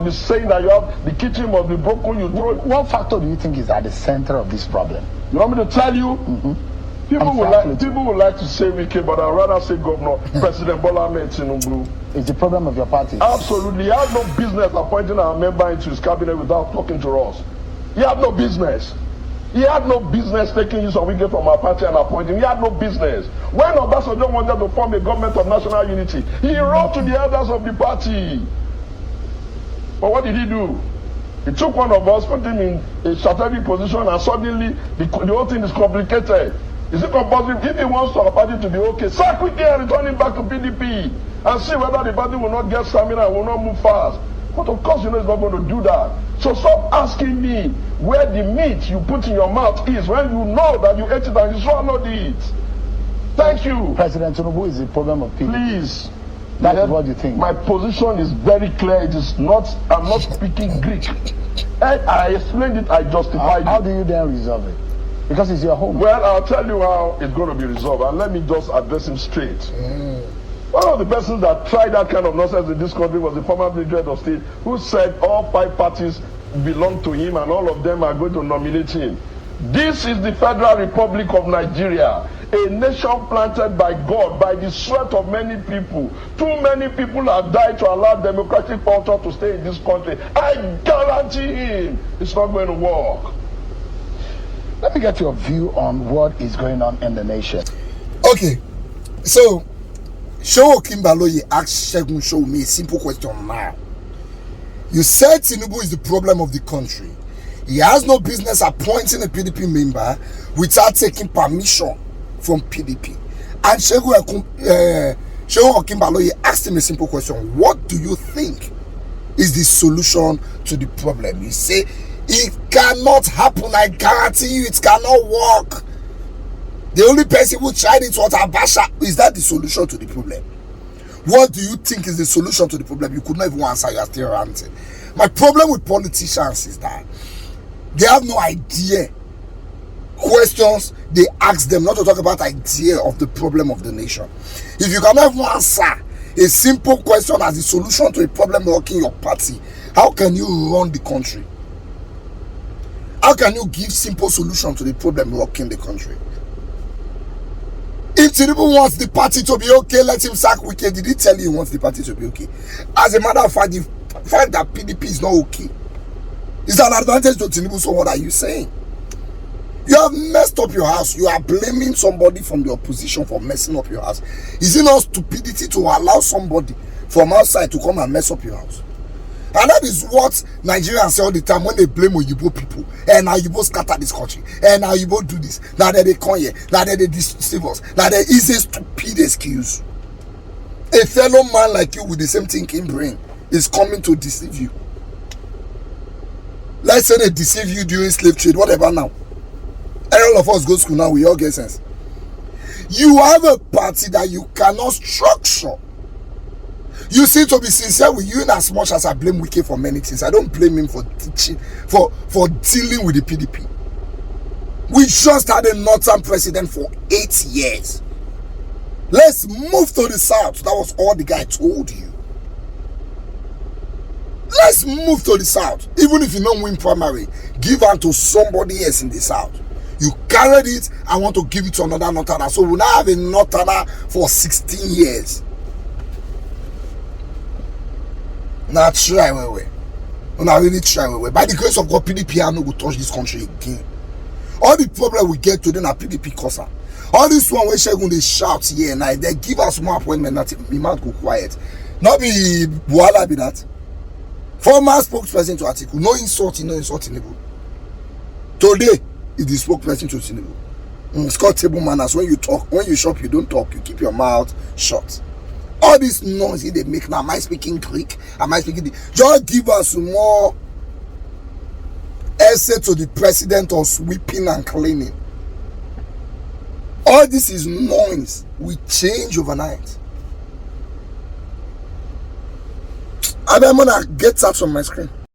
be saying that you have the kitchen must be broken, you throw it. What factor do you think is at the center of this problem? You want me to tell you? People would like to say Wike, but I'd rather say Governor President Bola Ahmed Tinubu. It's the problem of your party. Absolutely. He had no business appointing our member into his cabinet without talking to us. He had no business. He had no business taking use of Wike from our party and appointing. He had no business. When Obasanjo wanted to form a government of national unity, he wrote to the elders of the party. But what did he do? He took one of us, put him in a strategic position, and suddenly the whole thing is complicated. Is it compulsory? If he wants our party to be okay, sack Wike and return him back to PDP and see whether the party will not get stamina and will not move fast. But of course, you know, he's not going to do that. So stop asking me where the meat you put in your mouth is when you know that you ate it and you swallowed it. Thank you. President Tinubu is the problem of PDP. Please. That is what you think. My position is very clear. It is not, I'm not speaking Greek. I explained it, I justified it. How do you then resolve it? Because it's your home. Well, I'll tell you how it's going to be resolved. And let me just address him straight. One of the persons that tried that kind of nonsense in this country was the former Secretary of State, who said all 5 parties belong to him and all of them are going to nominate him. This is the Federal Republic of Nigeria, a nation planted by God, by the sweat of many people. Too many people have died to allow democratic culture to stay in this country. I guarantee him it's not going to work. Let me get your view on what is going on in the nation. Okay, so Show Kimbaloye asked Segun Sowunmi a simple question now. You said Tinubu is the problem of the country. He has no business appointing a PDP member without taking permission from PDP. And Segun Kimbaloye asked him a simple question. What do you think is the solution to the problem? He said, it cannot happen. I guarantee you it cannot work. The only person who tried it was Abasha. Is that the solution to the problem? What do you think is the solution to the problem? You could not even answer. You are still ranting. My problem with politicians is that they have no idea. Questions they ask them, not to talk about idea of the problem of the nation. If you cannot even answer a simple question as the solution to a problem rocking your party, how can you run the country? How can you give simple solution to the problem rocking the country? If Tinubu wants the party to be okay, let him sack Wike. Did he tell you he wants the party to be okay? As a matter of fact, the fact that PDP is not okay is an advantage to Tinubu. So what are you saying? You have messed up your house. You are blaming somebody from the opposition for messing up your house. Is it not stupidity to allow somebody from outside to come and mess up your house? And that is what Nigerians say all the time when they blame Oyibo people. And now Oyibo scatter this country. And now Oyibo do this. Now that they come here. Now that they deceive us. Now there is a stupid excuse. A fellow man like you with the same thinking brain is coming to deceive you. Let's say they deceive you during slave trade. Whatever now. And all of us go to school now. We all get sense. You have a party that you cannot structure. You seem to be sincere with you in as much as I blame Wike for many things. I don't blame him for teaching, for dealing with the PDP. We just had a northern president for 8 years. Let's move to the south. That was all the guy told you. Let's move to the south. Even if you don't win primary, give out to somebody else in the south. You carried it, I want to give it to another northerner. So we now have a northerner for 16 years. Now try way. Now really try way. By the grace of God, PDP are not going to touch this country again. All the problem we get today now PDP cause. All this one where Segun they shout here and they give us more appointment that we might go quiet. Not be Buala be that. Former spokesperson to article. No insulting Tinubu. Today is the spokesperson to Tinubu. It's called table manners. When you talk, when you shop, you don't talk. You keep your mouth shut. All this noise they make now. Am I speaking Greek? Am I speaking? Just give us more essay to the president of sweeping and cleaning. All this is noise. We change overnight. I'm gonna get that from my screen.